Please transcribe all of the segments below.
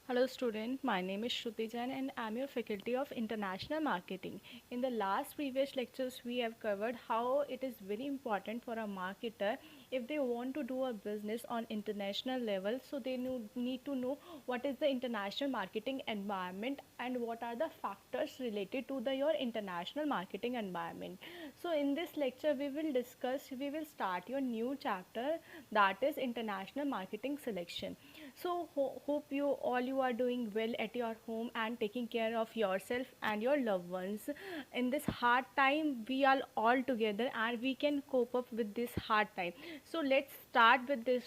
Hello student, my name is Shruti Jain and I am your faculty of International Marketing. In the last previous lectures we have covered how it is very important for a marketer if they want to do a business on international level, so they need to know what is the international marketing environment and what are the factors related to your international marketing environment. So in this lecture we will start your new chapter, that is international marketing selection. So hope you are doing well at your home and taking care of yourself and your loved ones. In this hard time, we are all together and we can cope up with this hard time. So let's start with this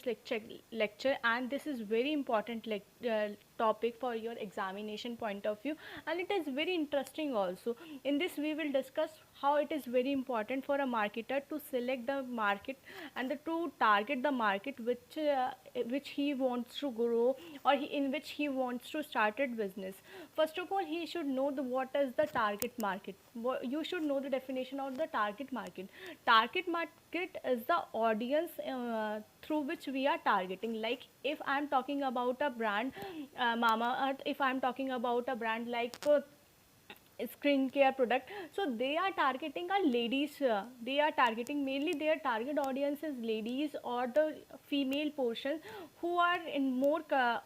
lecture, and this is very important topic for your examination point of view, and it is very interesting also. In this we will discuss how it is very important for a marketer to select the market and to target the market which he wants to grow, or in which he wants to start a business. First of all, he should know what is the target market. You should know the definition of the target market. Target market is the audience through which we are targeting. Like if I am talking about a brand, Mama Earth, if I am talking about a brand like skincare product, so they are targeting our ladies. They are targeting mainly, their target audience is ladies or the female portion who are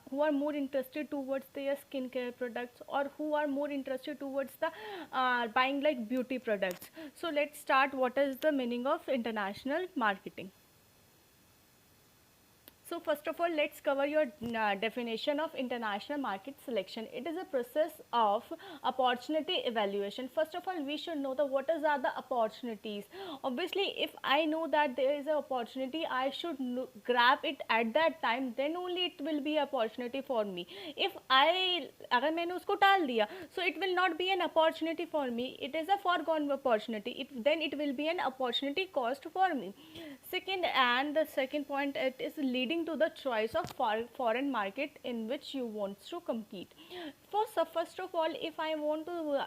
who are more interested towards their skincare products, or who are more interested towards the buying like beauty products. So let's start. What is the meaning of international marketing? So first of all, let's cover your definition of international market selection. It is a process of opportunity evaluation. First of all, we should know what are the opportunities. Obviously, if I know that there is an opportunity, I should grab it at that time. Then only it will be opportunity for me. If अगर मैंने उसको टाल दिया, so it will not be an opportunity for me. It is a foregone opportunity. Then it will be an opportunity cost for me. Second, and the second point, it is leading to the choice of foreign market in which you want to compete. First of all, if I want to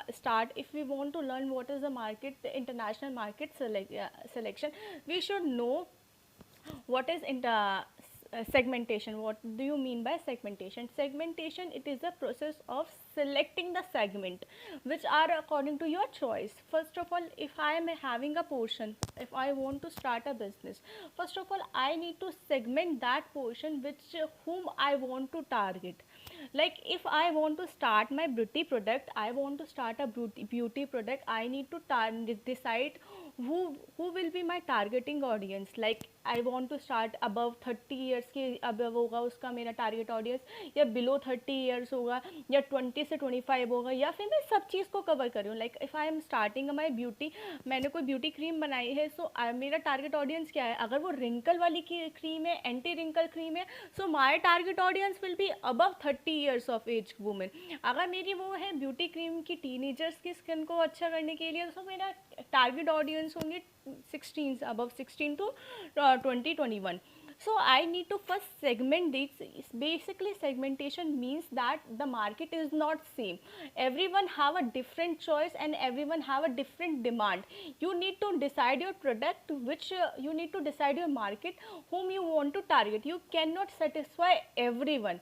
if we want to learn what is the market, the international market selection, we should know what is segmentation. What do you mean by segmentation? Segmentation, it is a process of selecting the segment which are according to your choice. First of all, if I am having a portion, if I want to start a business, first of all I need to segment that portion which whom I want to target. Like if I want to start my beauty product, I want to start a beauty product, I need to decide who will be my targeting audience. Like I want to start above 30 years के above होगा उसका मेरा target audience, या below 30 years होगा, या 20 से 25 होगा, या फिर मैं सब चीज़ को cover कर रही हूँ. Like if I am starting my beauty, मैंने कोई beauty cream बनाई है, so मेरा target audience क्या है? अगर वो wrinkle वाली cream है, anti wrinkle cream है, so my target audience will be above 30 years of age women. अगर मेरी वो है beauty cream की teenagers की skin को अच्छा करने के लिए, so मेरा target audience होंगे 16 above 16 to 2021. So I need to first segment these. Basically segmentation means that the market is not same, everyone have a different choice and everyone have a different demand. You need to decide your product, which you need to decide your market, whom you want to target. You cannot satisfy everyone.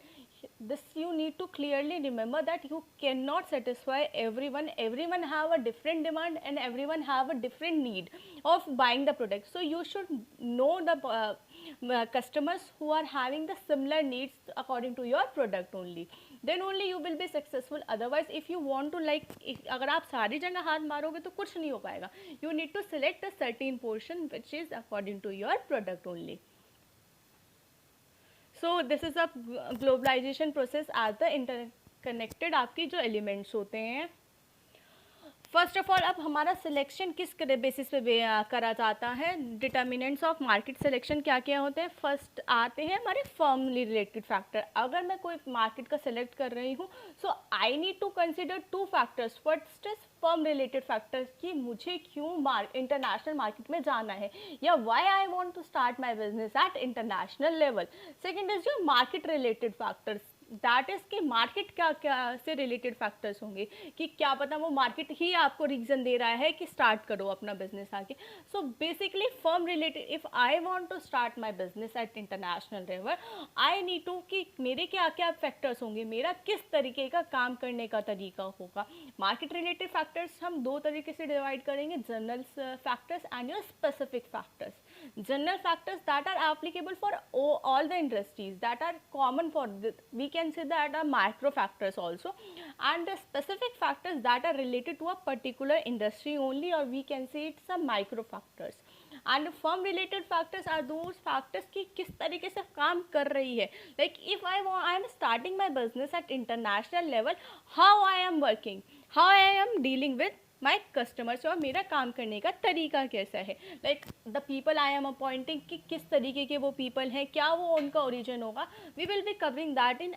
This you need to clearly remember, that you cannot satisfy everyone. Everyone have a different demand and everyone have a different need of buying the product. So you should know the customers who are having the similar needs according to your product only. Then only you will be successful. Otherwise if you want to अगर आप सारी जगह हाथ मारोगे तो कुछ नहीं हो पाएगा. You need to select a certain portion which is according to your product only. So this is a globalization process as the interconnected आपकी जो एलिमेंट्स होते हैं. फर्स्ट ऑफ ऑल, अब हमारा सिलेक्शन किस बेसिस पे करा जाता है? डिटर्मिनेंट्स ऑफ मार्केट सिलेक्शन क्या क्या होते हैं? फर्स्ट आते हैं हमारे फर्मली रिलेटेड फैक्टर. अगर मैं कोई मार्केट का सिलेक्ट कर रही हूँ, so I need to consider two factors. First is firm related factors, कि मुझे क्यों इंटरनेशनल मार्केट में जाना है, या why I want to start my business at international level. Second is your market related factors. That is कि market क्या क्या से रिलेटेड फैक्टर्स होंगे, कि क्या पता वो मार्केट ही आपको रीजन दे रहा है कि स्टार्ट करो अपना बिजनेस आगे. So basically firm related, if I want to start my business at international level, I need to कि मेरे क्या क्या फैक्टर्स होंगे, मेरा किस तरीके का काम करने का तरीका होगा. मार्केट रिलेटेड फैक्टर्स हम दो तरीके से डिवाइड करेंगे, general factors and your specific factors. General factors that are applicable for all the industries, that are common for we can say that are micro factors also, and the specific factors that are related to a particular industry only, or we can say it's some micro factors. And firm related factors are those factors कि किस तरीके से काम कर रही है. Like if I am starting my business at international level, how I am working, how I am dealing with my customers, और मेरा काम करने का तरीका कैसा है. Like the people I am appointing, कि किस तरीके के वो पीपल हैं, क्या वो उनका ओरिजिन होगा. We will be covering that in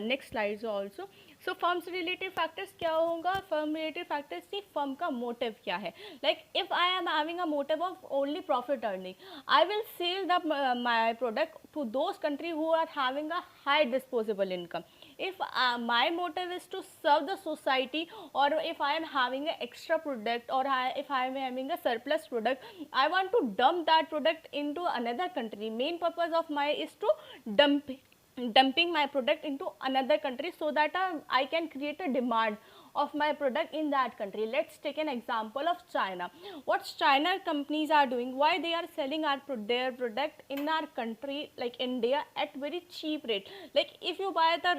next slides also. So firms related factors क्या होगा, फर्म रिलेटेड फैक्टर्स की फर्म का मोटिव क्या है. Like if I am having a motive of only profit earning, I will sell the my product to those country who are having a high disposable income. If my motive is to serve the society, or if I am having an extra product, or if I am having a surplus product, I want to dump that product into another country. Main purpose of my is to dumping my product into another country, so that I can create a demand of my product in that country. Let's take an example of China. What China companies are doing, why they are selling their product in our country like India at very cheap rate. Like if you buy the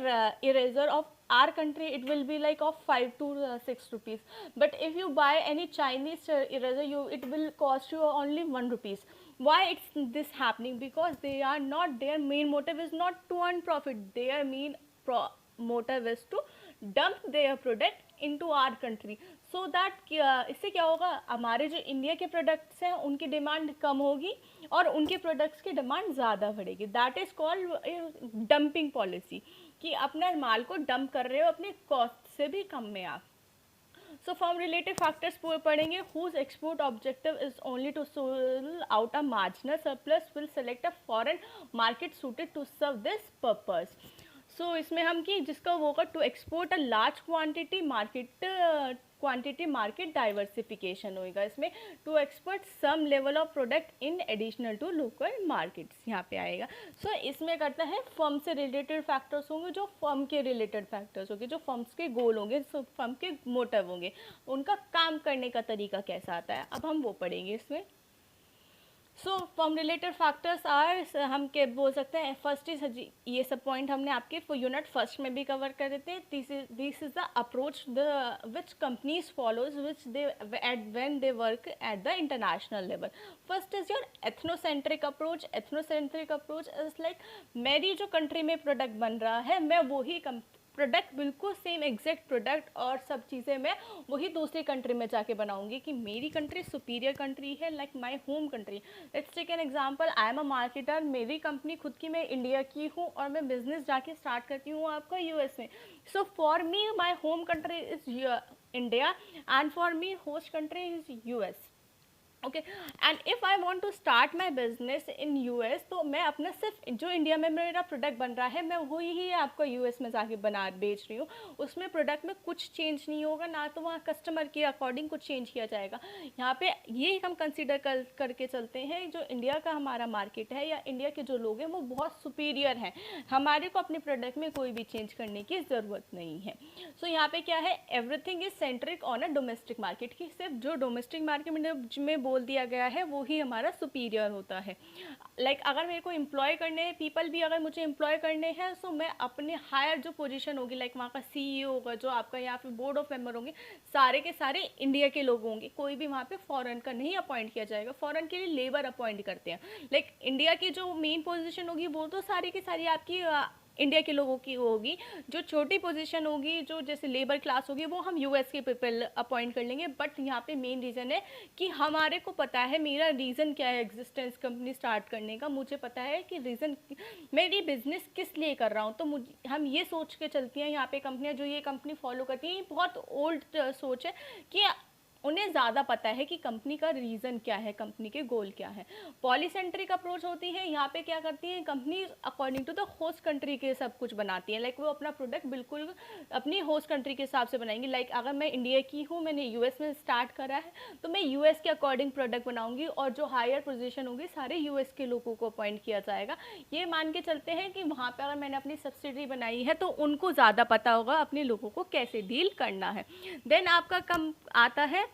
eraser of our country, it will be like of 5 to 6 rupees, but if you buy any Chinese eraser, it will cost you only 1 rupees. Why it's this happening? Because they are not, their main motive is not to earn profit, their main motive is to dump their product into our country, so that इससे क्या होगा, हमारे जो India के products हैं उनकी demand कम होगी और उनके प्रोडक्ट्स की डिमांड ज़्यादा बढ़ेगी. That is called dumping policy, कि अपना माल को डंप कर रहे हो अपने कॉस्ट से भी कम में आप. So from related factors पढ़ेंगे, whose export objective is only to sell out a marginal surplus will select a foreign market suited to serve this purpose. So इसमें हम कि जिसका वो होगा to export a large quantity market diversification होगा इसमें, to export some level of product in additional to local markets यहाँ पे आएगा. So इसमें करता है फर्म से रिलेटेड फैक्टर्स होंगे, जो फर्म के रिलेटेड फैक्टर्स होंगे, जो फर्म्स के गोल होंगे, फर्म के मोटिव होंगे, उनका काम करने का तरीका कैसा आता है, अब हम वो पढ़ेंगे इसमें. सो फर्म रिलेटेड फैक्टर्स आर, हम क्या बोल सकते हैं, फर्स्ट इज, ये सब पॉइंट हमने आपके यूनिट फर्स्ट में भी कवर कर देते हैं. This is the approach which companies follows which they when they work at the international level. First is your ethnocentric approach. Ethnocentric approach is like, मेरी जो कंट्री में प्रोडक्ट बन रहा है, मैं वही प्रोडक्ट बिल्कुल सेम एग्जैक्ट प्रोडक्ट और सब चीज़ें मैं वही दूसरी कंट्री में जाके बनाऊंगी, कि मेरी कंट्री सुपीरियर कंट्री है, like my home country. Let's take an example, I am a marketer, मेरी कंपनी खुद की मैं इंडिया की हूँ और मैं बिजनेस जाके स्टार्ट करती हूँ आपका यूएस में. So for me my home country is India and for me host country is US. Okay, and if I want to start my business in US, तो मैं अपना सिर्फ जो इंडिया में मेरा प्रोडक्ट बन रहा है, मैं वही ही आपको यूएस में जाके बेच रही हूँ. उसमें प्रोडक्ट में कुछ चेंज नहीं होगा, ना तो वहाँ कस्टमर के अकॉर्डिंग कुछ चेंज किया जाएगा. यहाँ पे ये हम कंसिडर करके चलते हैं, जो इंडिया का हमारा मार्केट है या इंडिया के जो लोग हैं वो बहुत सुपीरियर हैं, हमारे को अपने प्रोडक्ट में कोई भी चेंज करने की ज़रूरत नहीं है. सो यहाँ पे क्या है, everything is centric on a domestic market, की सिर्फ जो डोमेस्टिक मार्केट में बोल दिया गया है वो ही हमारा सुपीरियर होता है. लाइक अगर मेरे को एम्प्लॉय करने हैं, पीपल भी अगर मुझे एम्प्लॉय करने हैं, सो मैं अपने हायर जो पोजीशन होगी, लाइक वहाँ का सीईओ होगा, जो आपका यहाँ पे बोर्ड ऑफ मेंबर होंगे, सारे के सारे इंडिया के लोग होंगे. कोई भी वहाँ पे फॉरेन का नहीं अपॉइंट किया जाएगा. फॉरेन के लिए लेबर अपॉइंट करते हैं. लाइक इंडिया की जो मेन पोजीशन होगी वो तो सारी की सारी आपकी इंडिया के लोगों की होगी. जो छोटी पोजीशन होगी, जो जैसे लेबर क्लास होगी, वो हम यूएस के पीपल अपॉइंट कर लेंगे. बट यहाँ पे मेन रीज़न है कि हमारे को पता है मेरा रीज़न क्या है एग्जिस्टेंस कंपनी स्टार्ट करने का. मुझे पता है कि रीज़न मेरी बिजनेस किस लिए कर रहा हूँ, तो हम ये सोच के चलती हैं. यहाँ पे कंपनियाँ जो ये कंपनी फॉलो करती हैं, ये बहुत ओल्ड सोच है कि उन्हें ज़्यादा पता है कि कंपनी का रीज़न क्या है, कंपनी के गोल क्या है। पॉलीसेंट्रिक अप्रोच होती है, यहाँ पे क्या करती है company according to the host country के सब कुछ बनाती है। लाइक वो अपना प्रोडक्ट बिल्कुल अपनी होस्ट कंट्री के हिसाब से बनाएंगी। लाइक अगर मैं इंडिया की हूँ, मैंने यूएस में स्टार्ट करा है, तो मैं यूएस के अकॉर्डिंग प्रोडक्ट बनाऊंगी और जो हायर पोजीशन होगी सारे यूएस के लोगों को अपॉइंट किया जाएगा। ये मान के चलते हैं कि वहाँ पर अगर मैंने अपनी सब्सिडरी बनाई है तो उनको ज़्यादा पता होगा अपने लोगों को कैसे डील करना है। देन आपका कम आता है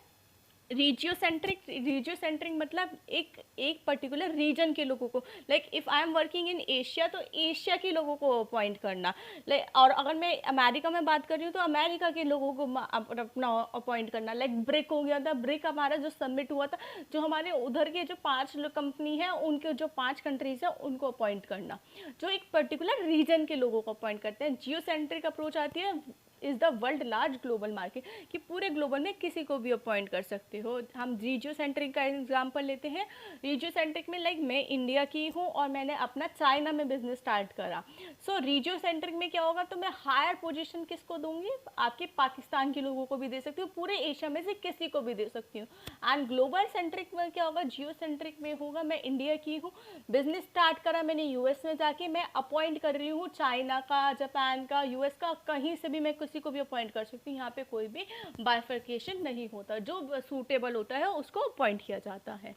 रीजियोसेंट्रिक। रीजियोसेंट्रिक मतलब एक एक पर्टिकुलर रीजन के लोगों को, like if I am working in Asia तो एशिया के लोगों को अपॉइंट करना। लाइक और अगर मैं अमेरिका में बात कर रही हूँ तो अमेरिका के लोगों को अपना अपॉइंट करना। लाइक ब्रिक हो गया था, ब्रिक हमारा जो सबमिट हुआ था, जो हमारे उधर के जो 5 कंपनी है उनके जो 5 कंट्रीज है उनको अपॉइंट करना, जो एक पर्टिकुलर रीजन के लोगों को अपॉइंट करते हैं। जियोसेंट्रिक अप्रोच आती है is the world large global market, कि पूरे ग्लोबल में किसी को भी अपॉइंट कर सकते हो। हम रीजियो सेंट्रिक का एग्जांपल लेते हैं। रीजियो सेंट्रिक में लाइक मैं इंडिया की हूँ और मैंने अपना चाइना में बिजनेस स्टार्ट करा। सो रीजियो सेंट्रिक में क्या होगा, तो मैं हायर पोजीशन किसको दूंगी, आपके पाकिस्तान के लोगों को भी दे सकती हूँ, पूरे एशिया में से किसी को भी दे सकती हूँ। एंड ग्लोबल सेंट्रिक में क्या होगा, जियो सेंट्रिक में होगा मैं इंडिया की हूँ, बिजनेस स्टार्ट करा मैंने यूएस में जाके, मैं अपॉइंट कर रही हूँ चाइना का, जापान का, यूएस का, कहीं से भी मैं किसी को भी अपॉइंट कर सकती हूँ। यहाँ पे कोई भी बाइफर्केशन नहीं होता, जो सूटेबल होता है उसको अपॉइंट किया जाता है।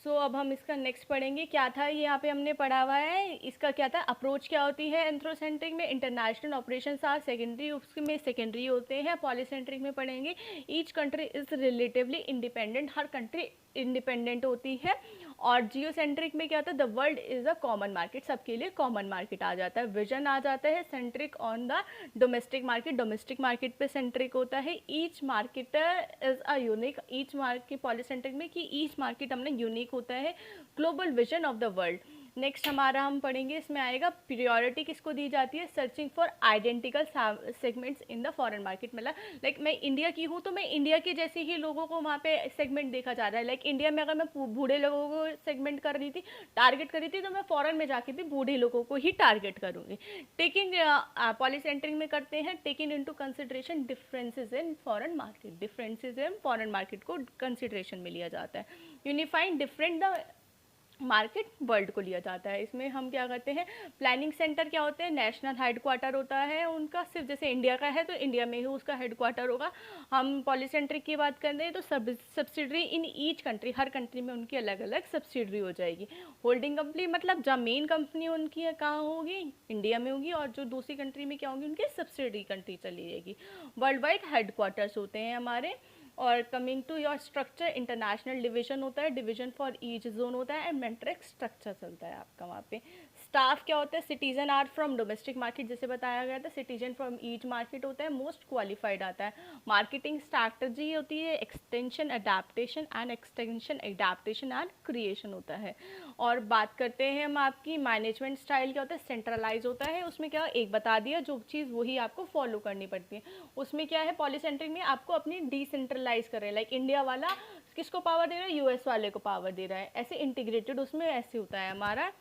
सो अब हम इसका नेक्स्ट पढ़ेंगे। क्या था ये यहाँ पे हमने पढ़ा हुआ है, इसका क्या था, अप्रोच क्या होती है एंथ्रोसेंट्रिक में, इंटरनेशनल ऑपरेशंस आर सेकेंडरी, उसमें सेकेंडरी होते हैं। पॉलीसेंट्रिक में पढ़ेंगे each country is relatively independent, her country independent होती है। और जियोसेंट्रिक में क्या होता है, the world is a common market, सबके लिए कॉमन मार्केट आ जाता है। विजन आ जाता है centric on the domestic market, domestic market पे सेंट्रिक होता है। Each marketer is a unique, each market polycentric में कि ईच मार्केट हमने यूनिक होता है। Global vision of the world. Next हमारा हम पढ़ेंगे, इसमें आएगा प्रियोरिटी किसको दी जाती है, searching for identical segments in the foreign market. मतलब लाइक मैं इंडिया की हूँ तो मैं इंडिया के जैसे ही लोगों को वहाँ पे सेगमेंट देखा जा रहा है। लाइक इंडिया में अगर मैं बूढ़े लोगों को सेगमेंट कर रही थी, टारगेट कर रही थी, तो मैं फॉरेन में जाके भी बूढ़े लोगों को ही टारगेट करूँगी। टेकिंग पॉलीसेंट्रिक में करते हैं, taking into consideration differences in foreign market, differences in foreign market को कंसिडरेशन में लिया जाता है। Unifying different the market world को लिया जाता है। इसमें हम क्या करते हैं, प्लानिंग सेंटर क्या होते हैं, नेशनल हेडक्वार्टर होता है उनका, सिर्फ जैसे इंडिया का है तो इंडिया में ही उसका हेडक्वार्टर होगा। हम पॉलीसेंट्रिक की बात करते हैं तो subsidiary in each country, her country में उनकी अलग अलग सब्सिडरी हो जाएगी। होल्डिंग कंपनी मतलब जब मेन कंपनी उनकी कहाँ होगी, इंडिया में होगी, और जो दूसरी कंट्री में क्या होगी, उनकी सब्सिडरी कंट्री चली जाएगी। वर्ल्ड वाइड हेडक्वार्टर्स होते हैं हमारे। और coming to your structure, international division होता है, डिवीजन फॉर ईच जोन होता है, एंड मैट्रिक्स स्ट्रक्चर चलता है आपका वहाँ पे। स्टाफ क्या होता है, citizen are from domestic market, जैसे बताया गया था, सिटीजन फ्रॉम ईच मार्केट होता है, मोस्ट क्वालिफाइड आता है। मार्केटिंग स्ट्रैटेजी होती है, एक्सटेंशन एडेप्टेशन एंड क्रिएशन होता है। और बात करते हैं हम आपकी मैनेजमेंट स्टाइल क्या होता है, सेंट्रलाइज होता है। उसमें क्या एक बता दिया, जो चीज़ वही आपको फॉलो करनी पड़ती है। उसमें क्या है, पॉलीसेंट्रिक में आपको अपनी डिसेंट्रलाइज कर रहे हैं, लाइक इंडिया वाला किसको पावर दे रहा है, यूएस वाले को पावर दे रहा है, ऐसे इंटीग्रेटेड उसमें ऐसे होता है हमारा।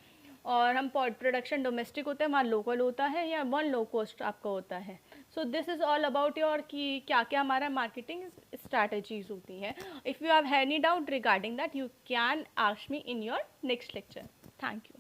और हम प्रोडक्शन डोमेस्टिक होता है, वहाँ लोकल होता है, या वन लो कॉस्ट आपका होता है। सो this is all about your कि क्या क्या हमारा मार्केटिंग स्ट्रैटेजीज होती हैं। If you have any doubt regarding that, you can ask me in your next lecture. Thank you.